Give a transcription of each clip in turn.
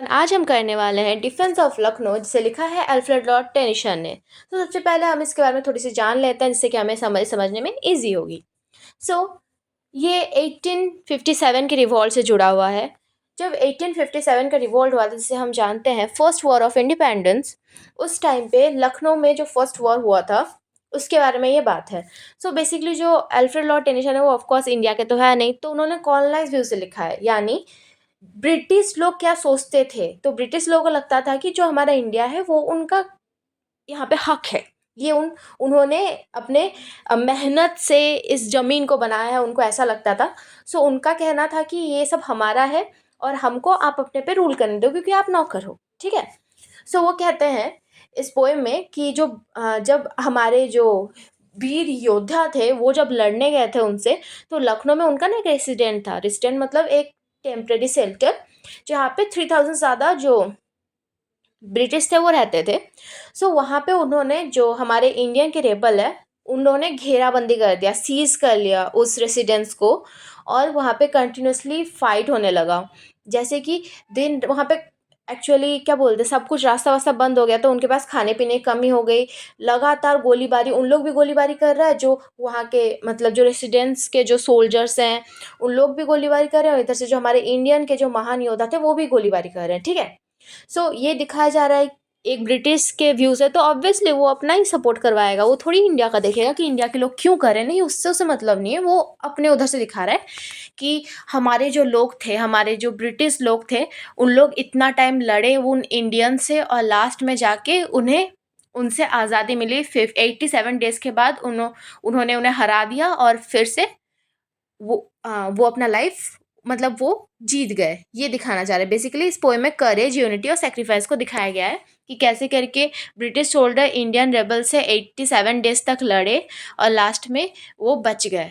आज हम करने वाले हैं डिफेंस ऑफ लखनऊ, जिसे लिखा है अल्फ्रेड लॉर्ड टेनिसन ने। तो सबसे पहले हम इसके बारे में थोड़ी सी जान लेते हैं, जिससे कि हमें समझने में ईजी होगी। सो ये 1857 के रिवॉल्ट से जुड़ा हुआ है। जब 1857 का रिवॉल्ट हुआ था, जिसे हम जानते हैं फर्स्ट वॉर ऑफ इंडिपेंडेंस, उस टाइम पे लखनऊ में जो फर्स्ट वॉर हुआ था उसके बारे में ये बात है। सो बेसिकली जो अल्फ्रेड लॉर्ड टेनिसन है वो ऑफकोर्स इंडिया के तो है नहीं, तो उन्होंने कॉलोनाइज व्यू से लिखा है, यानी ब्रिटिश लोग क्या सोचते थे। तो ब्रिटिश लोगों को लगता था कि जो हमारा इंडिया है वो उनका यहाँ पे हक है। ये उन्होंने अपने मेहनत से इस ज़मीन को बनाया है, उनको ऐसा लगता था। सो उनका कहना था कि ये सब हमारा है और हमको आप अपने पे रूल करने दो, क्योंकि आप नौकर हो, ठीक है। सो वो कहते हैं इस पोएम में कि जब हमारे जो वीर योद्धा थे वो जब लड़ने गए थे उनसे, तो लखनऊ में उनका ना एक रेसिडेंट था। रेसिडेंट मतलब एक टेम्परेरी शेल्टर, जहाँ पे 3000 ज़्यादा जो ब्रिटिश थे वो रहते थे। सो वहाँ पे उन्होंने जो हमारे इंडियन के रेबल है, उन्होंने घेराबंदी कर दिया, सीज कर लिया उस रेसिडेंस को, और वहाँ पे कंटिन्यूसली फाइट होने लगा। जैसे कि दिन वहाँ पे एक्चुअली क्या बोलते हैं, सब कुछ रास्ता वास्ता बंद हो गया, तो उनके पास खाने पीने की कमी हो गई। लगातार गोलीबारी, उन लोग भी गोलीबारी कर रहा है, जो वहाँ के मतलब जो रेसिडेंस के जो सोल्जर्स हैं उन लोग भी गोलीबारी कर रहे हैं, और इधर से जो हमारे इंडियन के जो महान योद्धा थे वो भी गोलीबारी कर रहे हैं, ठीक है। सो ये दिखाया जा रहा है एक ब्रिटिश के व्यू से, तो ऑब्वियसली वो अपना ही सपोर्ट करवाएगा, वो थोड़ी इंडिया का देखेगा कि इंडिया के लोग क्यों कर रहे हैं। नहीं, उससे उसे मतलब नहीं है, वो अपने उधर से दिखा रहा है कि हमारे जो लोग थे, हमारे जो ब्रिटिश लोग थे, उन लोग इतना टाइम लड़े उन इंडियन से, और लास्ट में जाके उन्हें उनसे आज़ादी मिली। 87 डेज़ के बाद उन्होंने उन्हें हरा दिया, और फिर से वो अपना लाइफ मतलब वो जीत गए। ये दिखाना चाह रहे हैं बेसिकली। इस पोएम में करेज, यूनिटी और सेक्रीफाइस को दिखाया गया है कि कैसे करके ब्रिटिश सोल्जर इंडियन रेबल से 87 डेज तक लड़े और लास्ट में वो बच गए,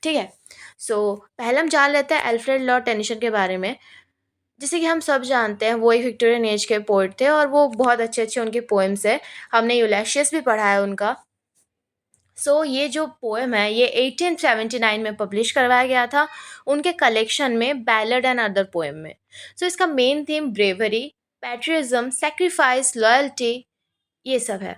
ठीक है। सो पहले हम जान लेते हैं अल्फ्रेड लॉर्ड टेनिसन के बारे में। जैसे कि हम सब जानते हैं वो एक विक्टोरियन एज के पोइट थे, और वो बहुत अच्छे अच्छे उनके पोएम्स हैं। हमने यूलेशियस भी पढ़ा है उनका। ये जो पोएम है ये 1879 में पब्लिश करवाया गया था उनके कलेक्शन में बैलड एंड अदर पोएम में। इसका main theme bravery, patriotism, sacrifice, loyalty, ये सब है।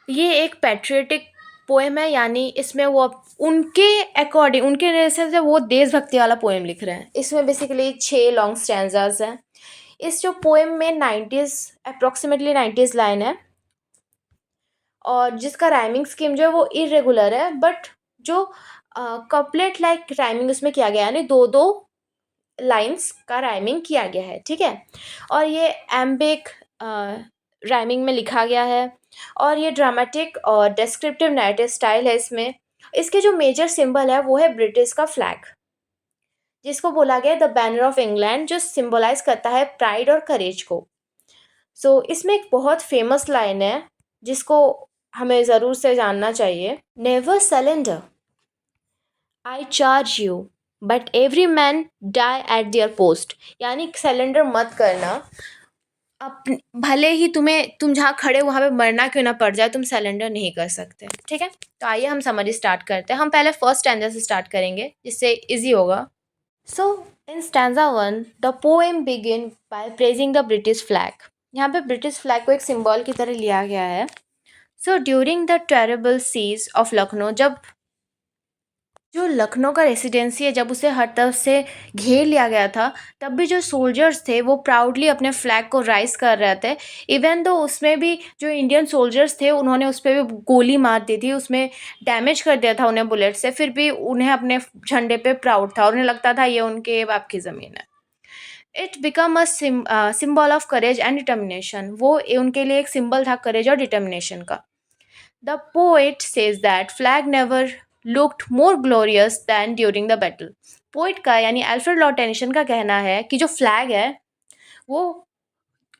ये एक पैट्रियटिक पोएम है, यानी इसमें वो उनके अकॉर्डिंग, उनके हिसाब से वो देशभक्ति वाला पोएम लिख रहे हैं। इसमें बेसिकली 6 लॉन्ग स्टैंजास हैं। इस जो पोएम में 90s, अप्रॉक्सीमेटली 90s लाइन है, और जिसका राइमिंग स्कीम जो है वो इरेगुलर है, बट जो कपलेट लाइक राइमिंग उसमें किया गया है, यानी दो दो लाइंस का राइमिंग किया गया है, ठीक है। और ये एम्बिक राइमिंग में लिखा गया है, और ये ड्रामेटिक और डिस्क्रिप्टिव नैरेटिव स्टाइल है इसमें। इसके जो मेजर सिंबल है वो है ब्रिटिश का फ्लैग, जिसको बोला गया है द बैनर ऑफ इंग्लैंड, जो सिंबलाइज करता है प्राइड और करेज को। इसमें एक बहुत फेमस लाइन है जिसको हमें ज़रूर से जानना चाहिए। Never surrender, I charge you, but every man die at their post. यानी सरेंडर मत करना, भले ही तुम जहाँ खड़े वहाँ पे मरना क्यों ना पड़ जाए, तुम सरेंडर नहीं कर सकते, ठीक है। तो आइए हम समरी स्टार्ट करते हैं। हम पहले फर्स्ट स्टैंजा से स्टार्ट करेंगे, जिससे इजी होगा। इन stanza 1 the poem begin by praising the British flag. यहाँ पे ब्रिटिश फ्लैग को एक सिंबल की तरह लिया गया है। During the terrible siege of Lucknow, जब जो लखनऊ का रेसिडेंसी है, जब उसे हर तरफ से घेर लिया गया था, तब भी जो सोल्जर्स थे वो प्राउडली अपने फ्लैग को राइज कर रहे थे। इवन दो उसमें भी जो इंडियन सोल्जर्स थे उन्होंने उस पर भी गोली मार दी थी, उसमें डैमेज कर दिया था उन्हें बुलेट से, फिर भी उन्हें अपने झंडे पे प्राउड था, उन्हें लगता था ये उनके बाप की ज़मीन है। It become a symbol of courage and determination. वो उनके लिए एक सिंबल था करेज और डिटर्मिनेशन का। The poet says that flag never looked more glorious than during the battle. Poet का यानी अल्फ्रेड लॉर्ड टेनिसन का कहना है कि जो फ्लैग है वो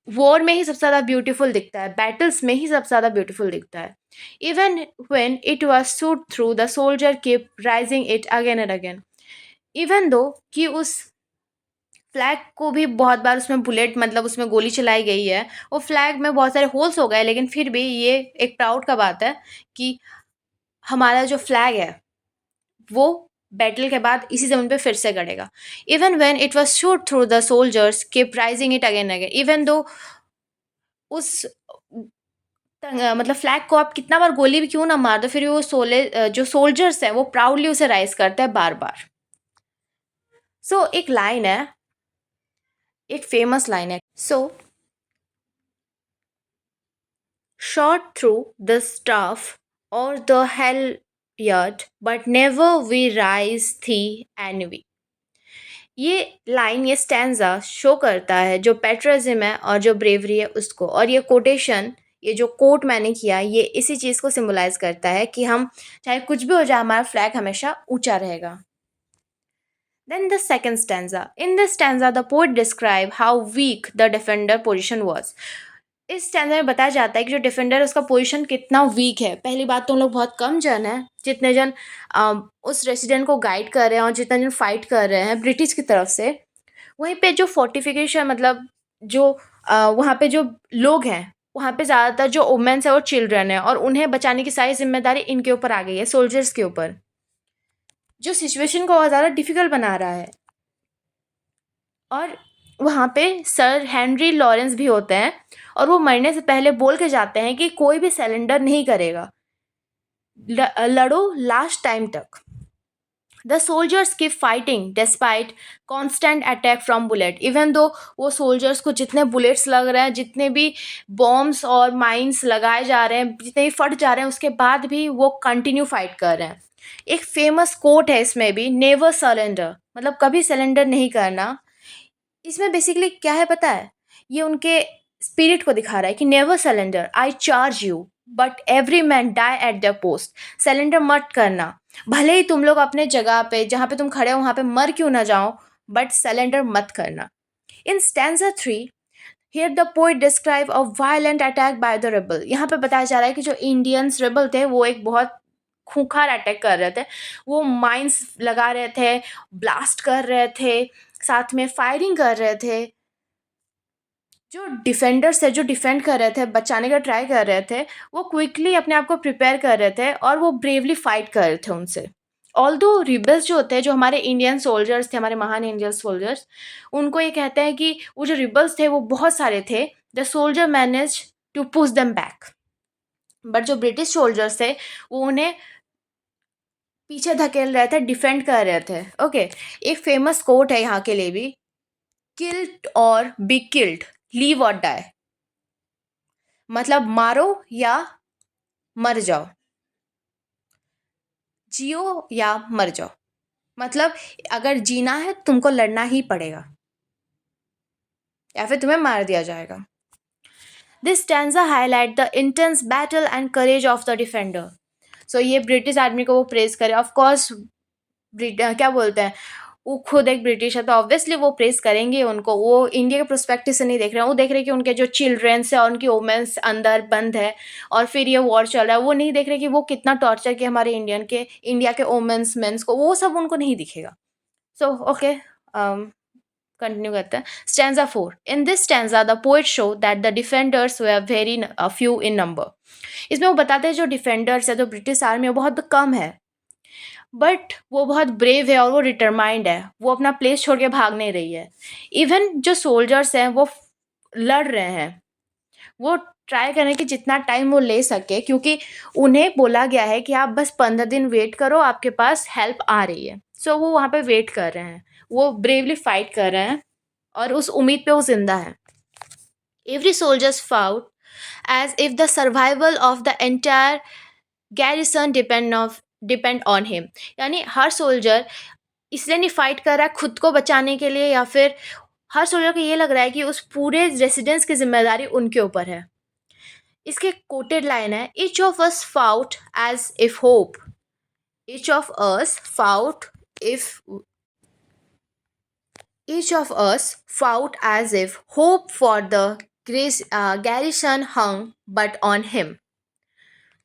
वॉर में ही सबसे ज़्यादा ब्यूटीफुल दिखता है, बैटल्स में ही सबसे ज़्यादा ब्यूटीफुल दिखता है। Even when it was shoot through, the soldier keep rising it again and again. Even दो कि उस फ्लैग को भी बहुत बार उसमें बुलेट मतलब उसमें गोली चलाई गई है, वो फ्लैग में बहुत सारे होल्स हो गए, लेकिन फिर भी ये एक प्राउड का बात है कि हमारा जो फ्लैग है वो बैटल के बाद इसी ज़मीन पे फिर से गड़ेगा। Even when it was shoot through the soldiers keep rising it again again, even though उस मतलब फ्लैग को आप कितना बार गोली भी क्यों ना मार दो, फिर भी वो जो सोल्जर्स हैं वो प्राउडली उसे राइज़ करते हैं बार-बार। सो एक लाइन है, एक फेमस लाइन है। सो shot through the staff or the halyard, but never we rise the envy। ये लाइन, ये स्टैंजा शो करता है जो पेट्रियटिज्म है और जो ब्रेवरी है उसको, और ये कोटेशन, ये जो कोट मैंने किया, ये इसी चीज़ को सिंबलाइज करता है कि हम चाहे कुछ भी हो जाए, हमारा फ्लैग हमेशा ऊंचा रहेगा। Then the second stanza. In this stanza, the poet describe how weak the defender position was. इस स्टैंजा में बताया जाता है कि जो डिफेंडर है उसका पोजीशन कितना वीक है। पहली बात तो उन लोग बहुत कम जन है, जितने जन उस रेसिडेंट को गाइड कर रहे हैं और जितने जन फाइट कर रहे हैं ब्रिटिश की तरफ से, वहीं पे जो फोर्टिफिकेशन मतलब जो वहाँ पे जो लोग हैं, वहाँ पे ज़्यादातर जो वुमेन्स है और चिल्ड्रन है, और उन्हें बचाने की सारी जिम्मेदारी इनके ऊपर आ गई है, सोल्जर्स के ऊपर, जो सिचुएशन को और ज़्यादा डिफ़िकल्ट बना रहा है। और वहाँ पे सर हेनरी लॉरेंस भी होते हैं, और वो मरने से पहले बोल के जाते हैं कि कोई भी सरेंडर नहीं करेगा, लड़ो लास्ट टाइम तक। The soldiers keep fighting despite constant attack from bullet, even though वो सोल्जर्स को जितने बुलेट्स लग रहे हैं, जितने भी बॉम्ब्स और माइंस लगाए जा रहे हैं, जितने भी फट जा रहे हैं, उसके बाद भी वो कंटिन्यू फाइट कर रहे हैं। एक फेमस कोट है इसमें भी, नेवर सरेंडर, मतलब कभी सरेंडर नहीं करना। इसमें बेसिकली क्या है पता है, ये उनके स्पिरिट को दिखा रहा है कि never surrender, I charge you, but every man die at the post. Surrender मत करना, भले ही तुम लोग अपने जगह पे जहाँ पे तुम खड़े हो वहाँ पे मर क्यों ना जाओ, बट सरेंडर मत करना। इन stanza 3, here the poet describe a violent attack by the rebel. यहाँ पे बताया जा रहा है कि जो इंडियंस रेबल थे वो एक बहुत खूंखार अटैक कर रहे थे, वो माइंस लगा रहे थे, ब्लास्ट कर रहे थे, साथ में फायरिंग कर रहे थे। जो डिफेंडर्स है, जो डिफेंड कर रहे थे, बचाने का ट्राई कर रहे थे, वो क्विकली अपने आप को प्रिपेयर कर रहे थे और वो ब्रेवली फाइट कर रहे थे उनसे। ऑल्दो रिबल्स जो होते हैं, जो हमारे इंडियन सोल्जर्स थे, हमारे महान इंडियन सोल्जर्स, उनको ये कहते हैं कि वो जो रिबल्स थे वो बहुत सारे थे, the soldier manage to push them back, but जो ब्रिटिश सोल्जर्स थे वो उन्हें पीछे धकेल रहे थे, डिफेंड कर रहे थे। ओके, एक फेमस कोट है यहाँ के लिए भी, किल्ड और बी किल्ड, लीव और डाई, मतलब मारो या मर जाओ, जियो या मर जाओ, मतलब अगर जीना है तुमको लड़ना ही पड़ेगा या फिर तुम्हें मार दिया जाएगा। This stanza highlight the intense battle and courage of the defender. So ये ब्रिटिश आर्मी को वो प्रेज करे, ऑफ कोर्स क्या बोलते हैं, वो खुद एक ब्रिटिश है तो ऑब्वियसली वो प्रेस करेंगे उनको। वो इंडिया के प्रोस्पेक्टिव से नहीं देख रहे हैं, वो देख रहे हैं कि उनके जो चिल्ड्रेंस है और उनकी वोमेंस अंदर बंद है और फिर ये वॉर चल रहा है। वो नहीं देख रहे कि वो कितना टॉर्चर किया हमारे इंडिया के वोमेंस मेंस को, वो सब उनको नहीं दिखेगा। सो ओके, कंटिन्यू करते हैं। Stanza 4, in this stanza the poet show that the defenders were very few in number. इसमें वो बताते हैं जो डिफेंडर्स है, जो ब्रिटिश आर्मी है, बहुत कम है, बट वो बहुत ब्रेव है और वो डिटरमाइंड है, वो अपना प्लेस छोड़ के भाग नहीं रही है। इवन जो सोल्जर्स हैं वो लड़ रहे हैं, वो ट्राई करें कि जितना टाइम वो ले सके, क्योंकि उन्हें बोला गया है कि आप बस 15 दिन वेट करो, आपके पास हेल्प आ रही है। सो वो वहाँ पे वेट कर रहे हैं, वो ब्रेवली फाइट कर रहे हैं और उस उम्मीद पे वो जिंदा है। Every soldiers fought as if the survival of the entire garrison depend on him, यानी हर सोल्जर इसलिए नहीं फाइट कर रहा है खुद को बचाने के लिए, या फिर हर सोल्जर को ये लग रहा है कि उस पूरे रेसिडेंस की जिम्मेदारी उनके ऊपर है। इसके कोटेड लाइन है, each of us fought as if hope, each of us fought if each of us fought as if hope for the garrison hung but on him.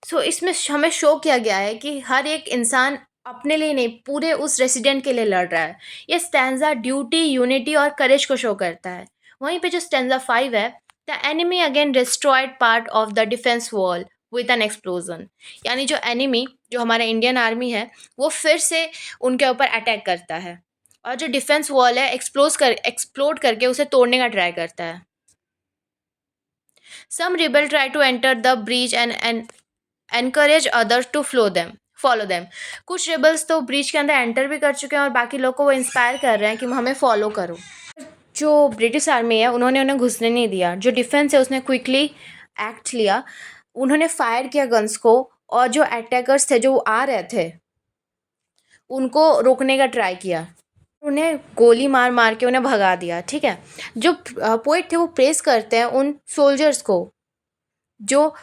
So इसमें हमें शो किया गया है कि हर एक इंसान अपने लिए नहीं, पूरे उस रेसिडेंट के लिए लड़ रहा है। ये स्टैंजा ड्यूटी, यूनिटी और करेज को शो करता है। वहीं पे जो स्टैंजा 5 है, the enemy again destroyed part of the defence wall with N explosion, यानी जो एनिमी जो हमारा इंडियन आर्मी है, वो फिर से उनके ऊपर अटैक करता है और जो डिफेंस वॉल है एक्सप्लोड करके उसे तोड़ने का ट्राई करता है। Some rebel try to enter the breach and encourage others to follow them. कुछ रिबल्स तो ब्रीच के अंदर एंटर भी कर चुके हैं और बाकी लोग को वो इंस्पायर कर रहे हैं कि हमें फॉलो करो। जो ब्रिटिश आर्मी है उन्होंने उन्हें घुसने नहीं दिया। जो डिफेंस है उसने क्विकली एक्ट लिया, उन्होंने फायर किया गन्स को और जो अटैकर्स थे जो आ रहे थे उनको रोकने का ट्राई किया, उन्हें गोली मार मार के उन्हें भगा दिया। ठीक है, जो पोइट थे वो प्रेस करते हैं उन सोल्जर्स को, जो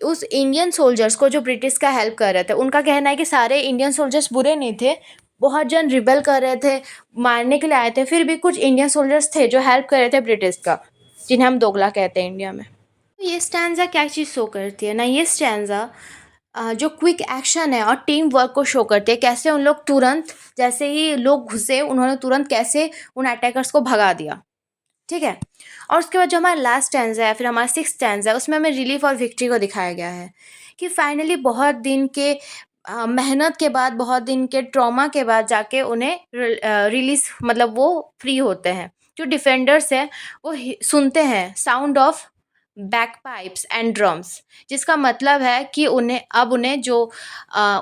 उस इंडियन सोल्जर्स को जो ब्रिटिश का हेल्प कर रहे थे। उनका कहना है कि सारे इंडियन सोल्जर्स बुरे नहीं थे, बहुत जन रिबेल कर रहे थे, मारने के लिए आए थे, फिर भी कुछ इंडियन सोल्जर्स थे जो हेल्प कर रहे थे ब्रिटिश का, जिन्हें हम दोगला कहते हैं इंडिया में। तो ये स्टैंजा क्या चीज़ शो करती है ना, ये स्टैंजा जो क्विक एक्शन है और टीम वर्क को शो करती है। कैसे उन लोग तुरंत, जैसे ही लोग घुसे उन्होंने तुरंत कैसे उन अटैकर्स को भगा दिया। ठीक है, और उसके बाद जो हमारा लास्ट स्टैंजा है, फिर हमारा सिक्स्थ स्टैंजा है, उसमें हमें रिलीफ और विक्ट्री को दिखाया गया है कि फाइनली बहुत दिन के मेहनत के बाद, बहुत दिन के ट्रॉमा के बाद जाके उन्हें रिलीज, मतलब वो फ्री होते हैं। जो डिफेंडर्स हैं वो सुनते हैं sound of back pipes and drums, जिसका मतलब है कि उन्हें जो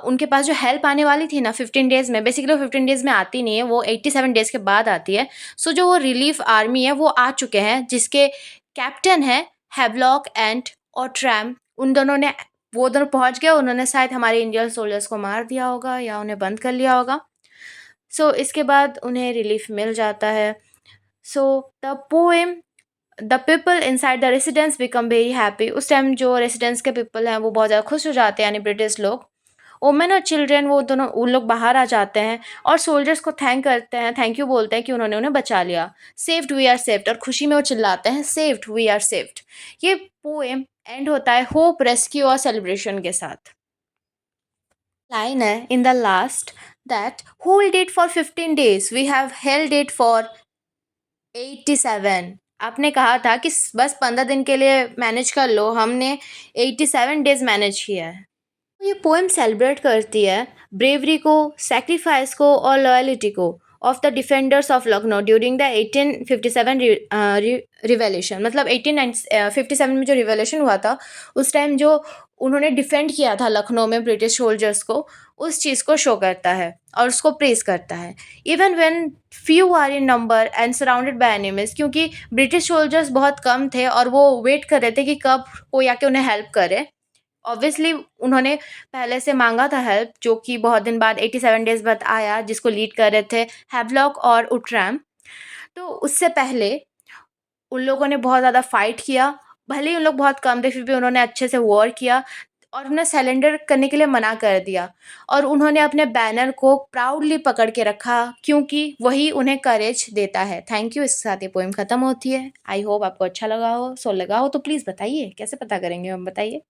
उनके पास जो हेल्प आने वाली थी ना 15 डेज़ में, बेसिकली वो 15 डेज़ में आती नहीं है, वो 87 डेज़ के बाद आती है। सो जो वो रिलीफ आर्मी है वो आ चुके हैं, जिसके कैप्टन है हैवलॉक एंड ऑट्रैम। उन दोनों ने, वो दोनों पहुंच गए, उन्होंने शायद हमारे इंडियन सोल्जर्स को मार दिया होगा या उन्हें बंद कर लिया होगा। सो इसके बाद उन्हें रिलीफ मिल जाता है। So the poem the people inside the residence become very happy. उस टाइम जो रेसिडेंस के पीपल हैं वो बहुत ज़्यादा खुश हो जाते हैं, यानी ब्रिटिश लोग। वुमेन और चिल्ड्रेन वो दोनों, उन लोग बाहर आ जाते हैं और सोल्जर्स को थैंक करते हैं, थैंक यू बोलते हैं कि उन्होंने उन्हें बचा लिया। सेव्ड वी आर सेव्ड, और खुशी में वो चिल्लाते हैं सेव्ड वी आर सेव्ड। ये पोएम एंड होता है होप, रेस्क्यू और सेलिब्रेशन के साथ। लाइन है in the last that hold it for 15 days, we have held it for 87। आपने कहा था कि बस 15 दिन के लिए मैनेज कर लो, हमने 87 डेज मैनेज किया है। ये पोएम सेलिब्रेट करती है ब्रेवरी को, सेक्रीफाइस को और लॉयलिटी को of the defenders of Lucknow during the 1857 revolution. मतलब 1857 में जो रिवॉल्यूशन हुआ था उस टाइम जो उन्होंने डिफेंड किया था लखनऊ में ब्रिटिश सोल्जर्स को, उस चीज़ को शो करता है और उसको प्रेज करता है। Even when few are in number and surrounded by enemies, क्योंकि ब्रिटिश सोल्जर्स बहुत कम थे और वो वेट कर रहे थे कि कब कोई आके उन्हें हेल्प करे। ऑब्वियसली उन्होंने पहले से मांगा था हेल्प, जो कि बहुत दिन बाद 87 डेज बाद आया, जिसको लीड कर रहे थे हैवलॉक और उट्रैम। तो उससे पहले उन लोगों ने बहुत ज़्यादा फाइट किया, भले ही उन लोग बहुत कम थे फिर भी उन्होंने अच्छे से वॉर किया और उन्हें सरेंडर करने के लिए मना कर दिया। और उन्होंने अपने बैनर को प्राउडली पकड़ के रखा, क्योंकि वही उन्हें करेज देता है। थैंक यू, इसके साथ ये पोएम ख़त्म होती है। आई होप आपको अच्छा लगा हो। सो लगा हो तो प्लीज़ बताइए, कैसे पता करेंगे हम, बताइए।